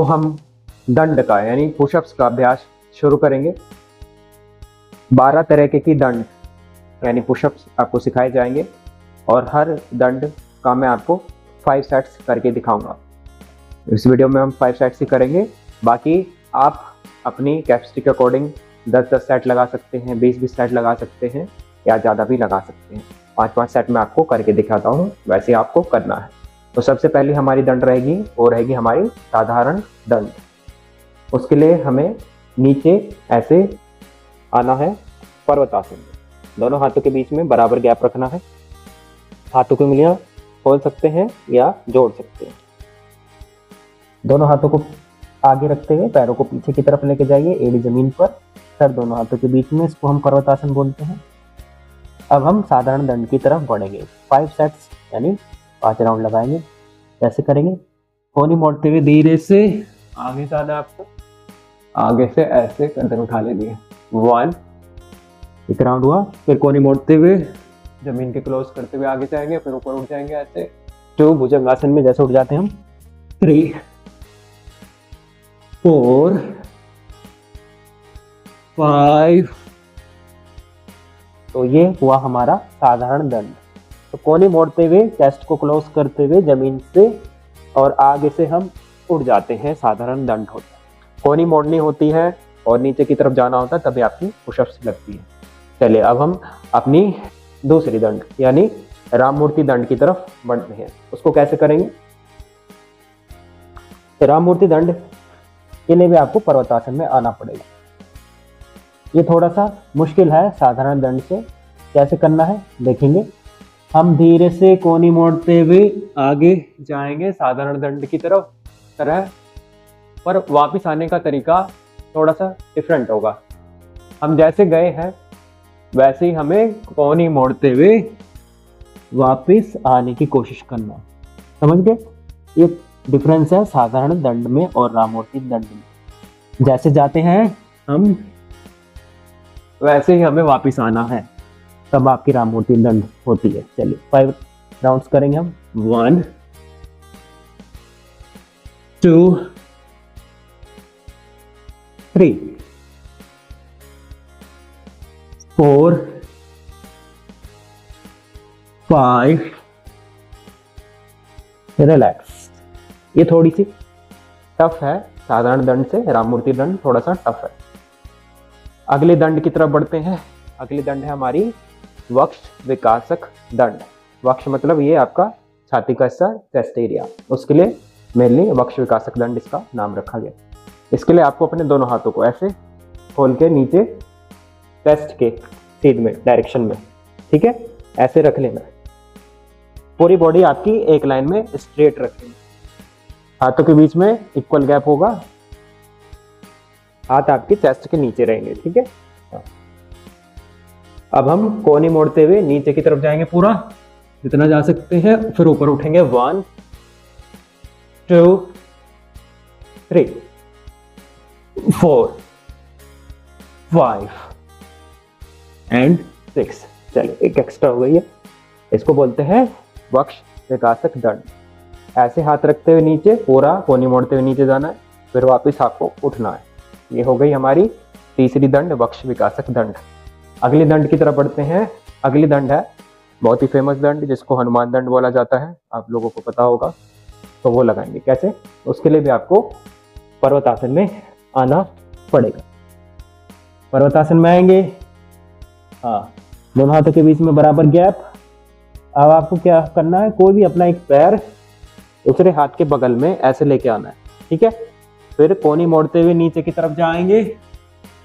हम दंड का यानी पुशअप्स का अभ्यास शुरू करेंगे। 12 तरह की दंड यानी पुशअप्स आपको सिखाए जाएंगे और हर दंड का मैं आपको 5 सेट्स करके दिखाऊंगा। इस वीडियो में हम 5 सेट्स ही करेंगे, बाकी आप अपनी कैपेसिटी के अकॉर्डिंग 10-10 सेट लगा सकते हैं, 20-20 सेट लगा सकते हैं या ज़्यादा भी लगा सकते हैं। 5-5 सेट मैं आपको करके दिखाता हूँ, वैसे आपको करना है। तो सबसे पहली हमारी दंड रहेगी वो रहेगी हमारी साधारण दंड। उसके लिए हमें नीचे ऐसे आना है पर्वतासन में। दोनों हाथों के बीच में बराबर गैप रखना है। हाथों की उंगलियां खोल सकते हैं या जोड़ सकते हैं। दोनों हाथों को आगे रखते हुए पैरों को पीछे की तरफ लेके जाइए, एड़ी जमीन पर, सर दोनों हाथों के बीच में। इसको हम पर्वतासन बोलते हैं। अब हम साधारण दंड की तरफ बढ़ेंगे। 5 सेट्स यानी 5 राउंड लगाएंगे। कैसे करेंगे? कोहनी मोड़ते हुए धीरे से आगे जाना है आपको। आगे से ऐसे गर्दन उठा लेनी है। 1, एक राउंड हुआ। फिर कोहनी मोड़ते हुए जमीन के क्लोज करते हुए आगे जाएंगे, फिर ऊपर उठ जाएंगे ऐसे। 2, भुजंगासन में जैसे उठ जाते हैं हम। 3, 4, 5। तो ये हुआ हमारा साधारण दंड। तो कोहनी मोड़ते हुए चेस्ट को क्लोज करते हुए जमीन से और आगे से हम उड़ जाते हैं, साधारण दंड होता है। कोहनी मोड़नी होती है और नीचे की तरफ जाना होता है, तभी आपकी पुशअप्स लगती है। चलिए अब हम अपनी दूसरी दंड यानी राममूर्ति दंड की तरफ बढ़ते हैं। उसको कैसे करेंगे? राममूर्ति दंड के लिए भी आपको पर्वतासन में आना पड़ेगा। ये थोड़ा सा मुश्किल है साधारण दंड से। कैसे करना है देखेंगे। हम धीरे से कोहनी मोड़ते हुए आगे जाएंगे साधारण दंड की तरह, पर वापस आने का तरीका थोड़ा सा डिफरेंट होगा। हम जैसे गए हैं वैसे ही हमें कोहनी मोड़ते हुए वापस आने की कोशिश करना। समझ गए? ये डिफरेंस है साधारण दंड में और राममूर्ति दंड में। जैसे जाते हैं हम वैसे ही हमें वापस आना है, तब आपकी राममूर्ति दंड होती है। चलिए 5 राउंड्स करेंगे हम। 1, 2, 3, 4, 5। रिलैक्स। ये थोड़ी सी टफ है साधारण दंड से, राममूर्ति दंड थोड़ा सा टफ है। अगले दंड की तरफ बढ़ते हैं। अगली दंड है हमारी वक्ष विकासक दंड। वक्ष मतलब ये आपका छाती का हिस्सा, चेस्ट एरिया। उसके लिए मेनली वक्ष विकासक दंड इसका नाम रखा गया। इसके लिए आपको अपने दोनों हाथों को ऐसे खोल के नीचे चेस्ट के सीध में डायरेक्शन में, ठीक है, ऐसे रख लेना है। पूरी बॉडी आपकी एक लाइन में स्ट्रेट रखेंगे। हाथों के बीच में इक्वल गैप होगा। हाथ आपके चेस्ट के नीचे रहेंगे, ठीक है। अब हम कोहनी मोड़ते हुए नीचे की तरफ जाएंगे पूरा जितना जा सकते हैं, फिर ऊपर उठेंगे। 1, 2, 3, 4, 5 एंड 6। चलिए एक एक्स्ट्रा हो गई है। इसको बोलते हैं वक्ष विकासक दंड। ऐसे हाथ रखते हुए नीचे पूरा कोहनी मोड़ते हुए नीचे जाना है, फिर वापस आपको उठना है। ये हो गई हमारी तीसरी दंड, वक्ष विकासक दंड। अगली दंड की तरफ बढ़ते हैं। अगली दंड है बहुत ही फेमस दंड, जिसको हनुमान दंड बोला जाता है। आप लोगों को पता होगा, तो वो लगाएंगे कैसे। उसके लिए भी आपको पर्वतासन में आना पड़ेगा। पर्वतासन में आएंगे, हाँ, दोनों हाथों के बीच में बराबर गैप। अब आपको क्या करना है, कोई भी अपना एक पैर दूसरे हाथ के बगल में ऐसे लेके आना है, ठीक है। फिर कोहनी मोड़ते हुए नीचे की तरफ जाएंगे,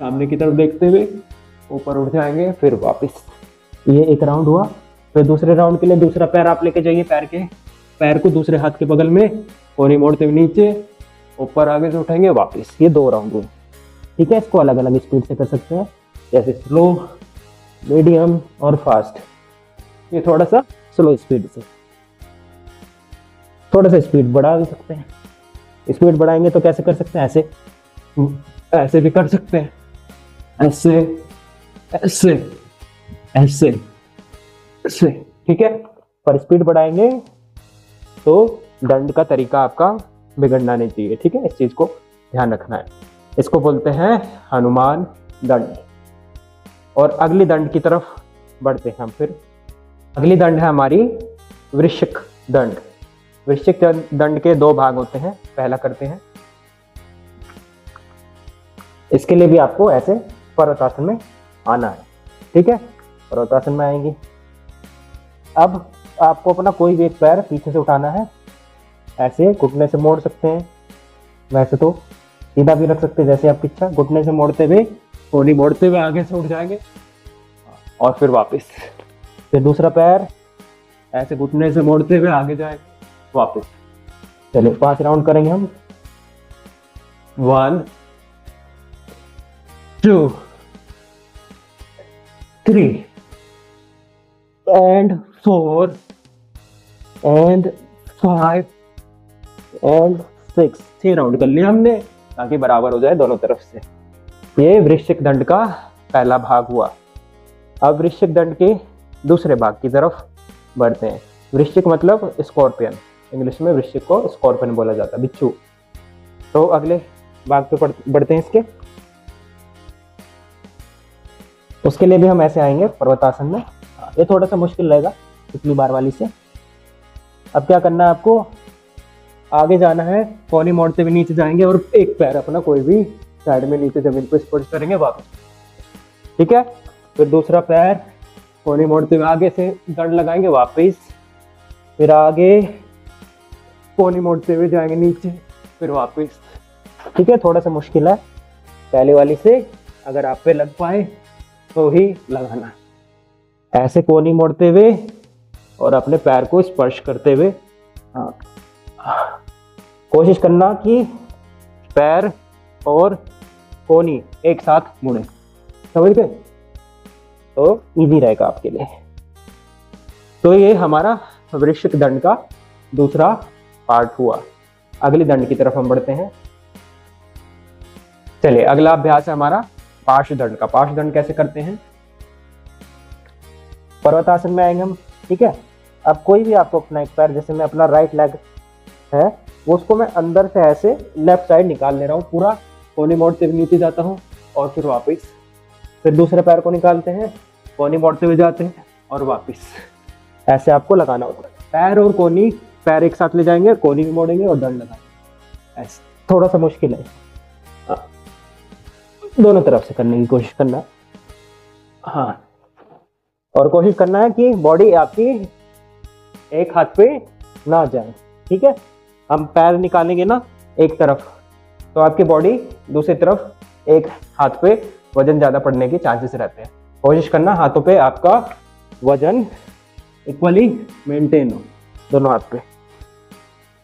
सामने की तरफ देखते हुए ऊपर उठ जाएंगे, फिर वापस। ये एक राउंड हुआ। फिर दूसरे राउंड के लिए दूसरा पैर आप लेके जाइए, पैर को दूसरे हाथ के बगल में, कोहनी मोड़ते हुए नीचे, ऊपर आगे से उठाएंगे, वापस। ये 2 राउंड हुए, ठीक है। इसको अलग अलग स्पीड से कर सकते हैं, जैसे स्लो, मीडियम और फास्ट। ये थोड़ा सा स्लो स्पीड से, थोड़ा सा स्पीड बढ़ा भी सकते हैं। स्पीड बढ़ाएंगे तो कैसे कर सकते हैं, ऐसे भी कर सकते हैं, ऐसे ऐसे ऐसे ऐसे, ठीक है। पर स्पीड बढ़ाएंगे तो दंड का तरीका आपका बिगड़ना नहीं चाहिए, ठीक है, इस चीज को ध्यान रखना है। इसको बोलते हैं हनुमान दंड। और अगली दंड की तरफ बढ़ते हैं हम फिर। अगली दंड है हमारी वृश्चिक दंड। वृश्चिक दंड के दो भाग होते हैं। पहला करते हैं, इसके लिए भी आपको ऐसे पर्वतासन में आना है, ठीक है। पर्वतासन में आएंगे। अब आपको अपना कोई भी एक पैर पीछे से उठाना है, ऐसे घुटने से मोड़ सकते हैं, वैसे तो सीधा भी रख सकते हैं जैसे आपकी इच्छा। घुटने से मोड़ते हुए, कोहनी मोड़ते हुए आगे से उठ जाएंगे और फिर वापस। फिर दूसरा पैर ऐसे घुटने से मोड़ते हुए आगे जाएंगे, वापस। चलिए 5 राउंड करेंगे हम। 1 2 3 and 4 and 5 and 6। 6 राउंड कर लिया हमने ताकि बराबर हो जाए दोनों तरफ से। ये वृश्चिक दंड का पहला भाग हुआ। अब वृश्चिक दंड के दूसरे भाग की तरफ बढ़ते हैं। वृश्चिक मतलब स्कॉर्पियन, इंग्लिश में वृश्चिक को स्कॉर्पियन बोला जाता है, बिच्छू। तो अगले भाग पे बढ़ते हैं इसके। उसके लिए भी हम ऐसे आएंगे पर्वतासन में। ये थोड़ा सा मुश्किल रहेगा पिछली बार वाली से। अब क्या करना है आपको, आगे जाना है, कोहनी मोड़ते हुए नीचे जाएंगे और एक पैर अपना कोई भी साइड में नीचे जमीन पर स्पर्श करेंगे, वापस, ठीक है। फिर दूसरा पैर कोहनी मोड़ते हुए आगे से दंड लगाएंगे, वापस। फिर आगे कोहनी मोड़ते हुए जाएंगे नीचे, फिर वापस, ठीक है। थोड़ा सा मुश्किल है पहले वाली से, अगर आप पे लग पाए तो ही लगाना। ऐसे कोहनी मोड़ते हुए और अपने पैर को स्पर्श करते हुए, कोशिश करना कि पैर और कोहनी एक साथ मुड़े, समझ गए, तो इजी रहेगा आपके लिए। तो ये हमारा वृश्चिक दंड का दूसरा पार्ट हुआ। अगली दंड की तरफ हम बढ़ते हैं। चलिए अगला अभ्यास है हमारा पार्श्वदंड का। पार्श्वदंड कैसे करते हैं, पर्वतासन में आएंगे हम, ठीक है। अब कोई भी आपको अपना एक पैर, जैसे मैं अपना राइट लेग है वो, उसको मैं अंदर से ऐसे लेफ्ट साइड निकाल ले रहा हूँ पूरा, कोहनी मोड़ते हुए नीचे जाता हूँ और फिर वापस। फिर दूसरे पैर को निकालते हैं, कोहनी मोड़ते हुए जाते हैं और वापस। ऐसे आपको लगाना होता है। पैर और कोहनी, पैर एक साथ ले जाएंगे, कोहनी भी मोड़ेंगे और दंड लगाएंगे। ऐसे थोड़ा सा मुश्किल है, दोनों तरफ से करने की कोशिश करना। हाँ, और कोशिश करना है कि बॉडी आपकी एक हाथ पे ना जाए, ठीक है। हम पैर निकालेंगे ना एक तरफ, तो आपकी बॉडी दूसरी तरफ एक हाथ पे वजन ज्यादा पड़ने के चांसेस रहते हैं। कोशिश करना हाथों पे आपका वजन इक्वली मेंटेन हो, दोनों हाथ पे।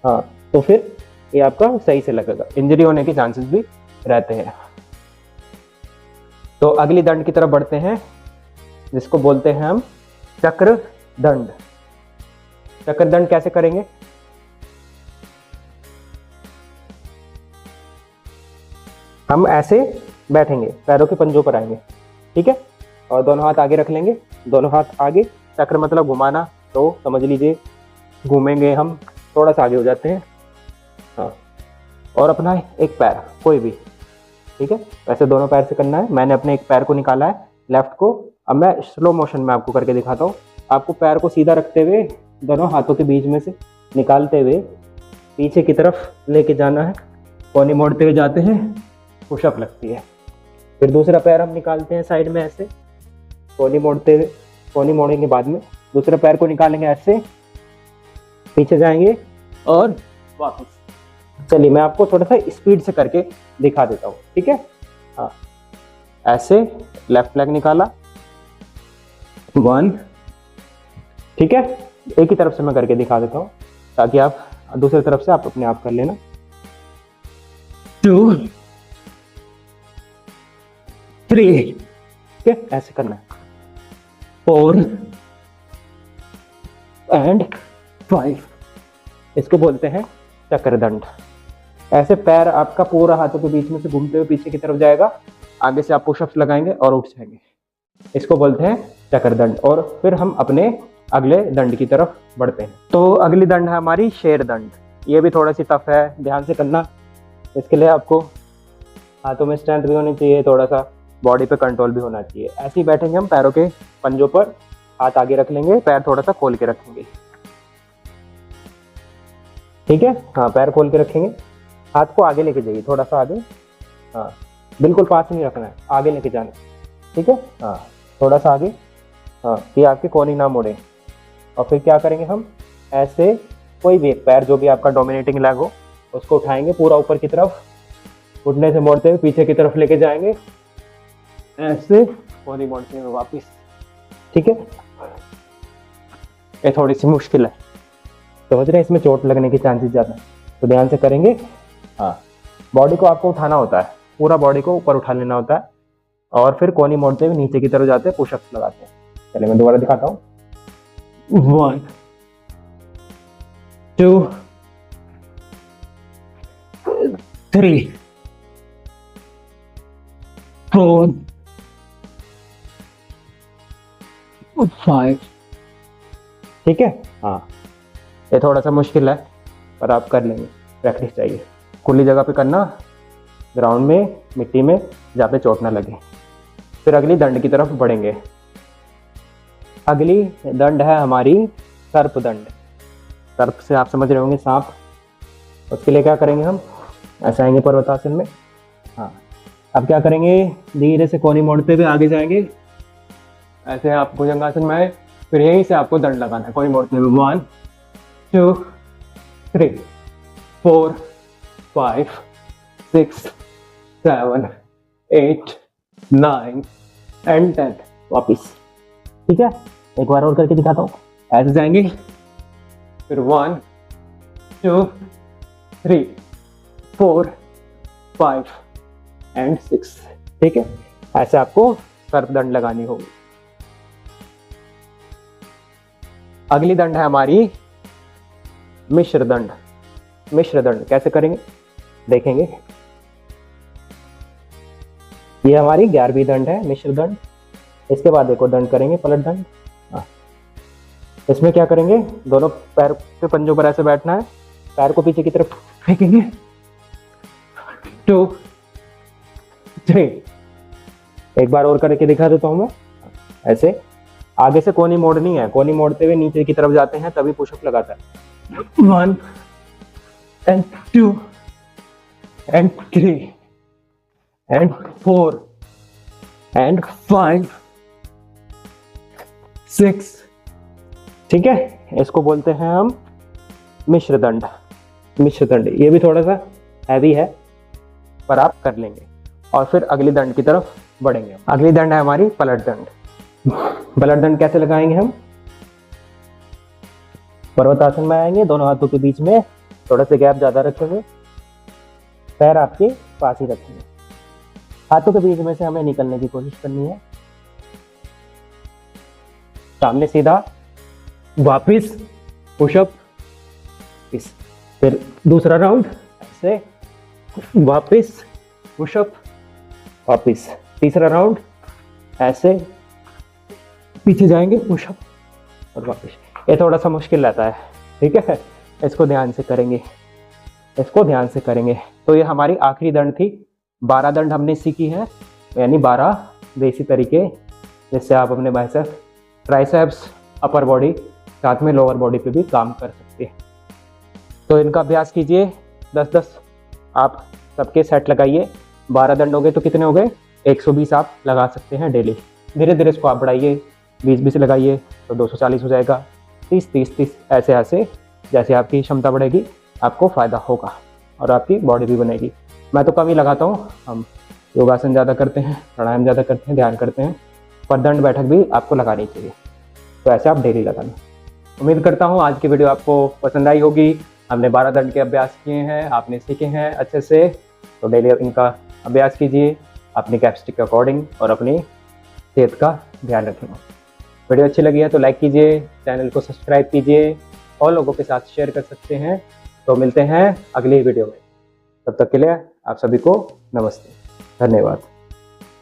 हाँ, तो फिर ये आपका सही से लगेगा। इंजरी होने के चांसेस भी रहते हैं। तो अगली दंड की तरफ बढ़ते हैं, जिसको बोलते हैं हम चक्र दंड। चक्र दंड कैसे करेंगे, हम ऐसे बैठेंगे, पैरों के पंजों पर आएंगे, ठीक है, और दोनों हाथ आगे रख लेंगे, दोनों हाथ आगे। चक्र मतलब घुमाना, तो समझ लीजिए घूमेंगे हम, थोड़ा सा आगे हो जाते हैं। हाँ, और अपना एक पैर कोई भी, ठीक है, वैसे दोनों पैर से करना है। मैंने अपने एक पैर को निकाला है, लेफ्ट को। अब मैं स्लो मोशन में आपको करके दिखाता हूँ। आपको पैर को सीधा रखते हुए दोनों हाथों के बीच में से निकालते हुए पीछे की तरफ लेके जाना है, कोहनी मोड़ते हुए जाते हैं, पुशअप लगती है। फिर दूसरा पैर हम निकालते हैं साइड में ऐसे, कोहनी मोड़ते हुए, कोहनी मोड़ेंगे बाद में, दूसरे पैर को निकालेंगे ऐसे, पीछे जाएंगे और वापस। चलिए मैं आपको थोड़ा सा स्पीड से करके दिखा देता हूँ, ठीक है। हाँ, ऐसे लेफ्ट लेग निकाला, 1, ठीक है, एक ही तरफ से मैं करके दिखा देता हूँ ताकि आप दूसरी तरफ से आप अपने आप कर लेना। 2 3, ठीक है, ऐसे करना है। 4 and 5, इसको बोलते हैं चक्रदंड। ऐसे पैर आपका पूरा हाथों के बीच में से घूमते हुए पीछे की तरफ जाएगा, आगे से आप पुशअप्स लगाएंगे और उठ जाएंगे। इसको बोलते हैं चक्रदंड। और फिर हम अपने अगले दंड की तरफ बढ़ते हैं। तो अगली दंड है हमारी शेर दंड। ये भी थोड़ा सी टफ है, ध्यान से करना। इसके लिए आपको हाथों में स्ट्रेंथ भी होनी चाहिए, थोड़ा सा बॉडी पे कंट्रोल भी होना चाहिए। ऐसे ही बैठेंगे हम, पैरों के पंजों पर हाथ आगे रख लेंगे, पैर थोड़ा सा खोल के रखेंगे, ठीक है। हाँ, पैर खोल के रखेंगे, हाथ को आगे लेके जाइए, थोड़ा सा आगे। हाँ, बिल्कुल पास नहीं रखना है, आगे लेके जाना, ठीक है। हाँ, थोड़ा सा आगे। हाँ, कि आपके कोहनी ना मुड़े। और फिर क्या करेंगे हम, ऐसे कोई भी एक पैर जो भी आपका डोमिनेटिंग लेग हो उसको उठाएंगे पूरा ऊपर की तरफ, घुटने से मोड़ते हुए पीछे की तरफ लेके जाएंगे, ऐसे कोहनी मोड़ते हुए वापिस, ठीक है। ये थोड़ी सी मुश्किल है, समझ रहे हैं, इसमें चोट लगने की चांसेस ज़्यादा है, तो ध्यान से करेंगे। हाँ, बॉडी को आपको उठाना होता है, पूरा बॉडी को ऊपर उठा लेना होता है, और फिर कोहनी मोड़ते हुए नीचे की तरफ जाते हैं, पुशअप्स लगाते हैं। चलिए मैं दोबारा दिखाता हूँ। 1 2 3 4 5, ठीक है। हाँ, ये थोड़ा सा मुश्किल है पर आप कर लेंगे, प्रैक्टिस चाहिए। खुली जगह पे करना, ग्राउंड में, मिट्टी में, जहाँ पे चोट ना लगे। फिर अगली दंड की तरफ बढ़ेंगे। अगली दंड है हमारी सर्प दंड। सर्प से आप समझ रहे होंगे, सांप। उसके लिए क्या करेंगे हम, ऐसे आएंगे पर्वतासन में। हाँ, अब क्या करेंगे, धीरे से कोहनी मोड़ते हुए आगे जाएंगे, ऐसे आप भुजंगासन में आए, फिर यहीं से आपको दंड लगाना है, कोहनी मोड़ते हुए। 1 2 3 4 5 6 7 8 9 एंड 10, वापिस, ठीक है। एक बार और करके दिखाता हूँ, ऐसे जाएंगे, फिर 1 2 3 4 5 एंड 6, ठीक है। ऐसे आपको सर्प दंड लगानी होगी। अगली दंड है हमारी मिश्र दंड। मिश्र दंड कैसे करेंगे देखेंगे। ये हमारी 11वीं दंड है, मिश्र दंड। इसके बाद देखो दंड करेंगे, पलट दंड। इसमें क्या करेंगे, दोनों पैर के पंजों पर ऐसे बैठना है, पैर को पीछे की तरफ फेंकेंगे। 2 3, एक बार और करके दिखा देता हूं मैं। ऐसे आगे से कोहनी मोड़नी है, कोहनी मोड़ते हुए नीचे की तरफ जाते हैं, तभी पुशअप लगाता है। 1 and 2 and 3 and 4 and 5 6, ठीक है। इसको बोलते हैं हम मिश्र दंड। मिश्र दंड ये भी थोड़ा सा हैवी है पर आप कर लेंगे। और फिर अगली दंड की तरफ बढ़ेंगे। अगली दंड है हमारी पलट दंड। पलट दंड कैसे लगाएंगे हम, पर्वतासन में आएंगे, दोनों हाथों के बीच में थोड़ा सा गैप ज्यादा रखेंगे, पैर आपके पास ही रखेंगे, हाथों के बीच में से हमें निकलने की कोशिश करनी है। सामने सीधा, वापिस पुशअप, फिर दूसरा राउंड ऐसे, वापिस पुशअप, वापिस तीसरा राउंड ऐसे, पीछे जाएंगे पुशअप और वापिस। ये थोड़ा सा मुश्किल रहता है, ठीक है, इसको ध्यान से करेंगे, इसको ध्यान से करेंगे। तो ये हमारी आखिरी दंड थी। 12 दंड हमने सीखी है, यानी 12 देसी तरीके जिससे आप अपने बाइसेप्स, ट्राइसेप्स, अपर बॉडी, साथ में लोअर बॉडी पे भी काम कर सकते हैं। तो इनका अभ्यास कीजिए, 10-10 आप सबके सेट लगाइए। 12 दंड हो गए तो कितने हो गए, 120 आप लगा सकते हैं डेली। धीरे धीरे इसको आप बढ़ाइए, 20-20 लगाइए तो 240 हो जाएगा, 30-30-30, ऐसे ऐसे जैसे आपकी क्षमता बढ़ेगी आपको फ़ायदा होगा और आपकी बॉडी भी बनेगी। मैं तो कम ही लगाता हूँ, हम योगासन ज़्यादा करते हैं, प्राणायाम ज़्यादा करते हैं, ध्यान करते हैं, पर दंड बैठक भी आपको लगानी चाहिए। तो ऐसे आप डेली लगाना। उम्मीद करता हूँ आज की वीडियो आपको पसंद आई होगी। हमने 12 दंड के अभ्यास किए हैं, आपने सीखे हैं अच्छे से, तो डेली इनका अभ्यास कीजिए अपनी कैपेसिटी के अकॉर्डिंग और अपनी सेहत का ध्यान रखेंगे। वीडियो अच्छी लगी है तो लाइक कीजिए, चैनल को सब्सक्राइब कीजिए और लोगों के साथ शेयर कर सकते हैं। तो मिलते हैं अगली वीडियो में, तब तक के लिए आप सभी को नमस्ते, धन्यवाद।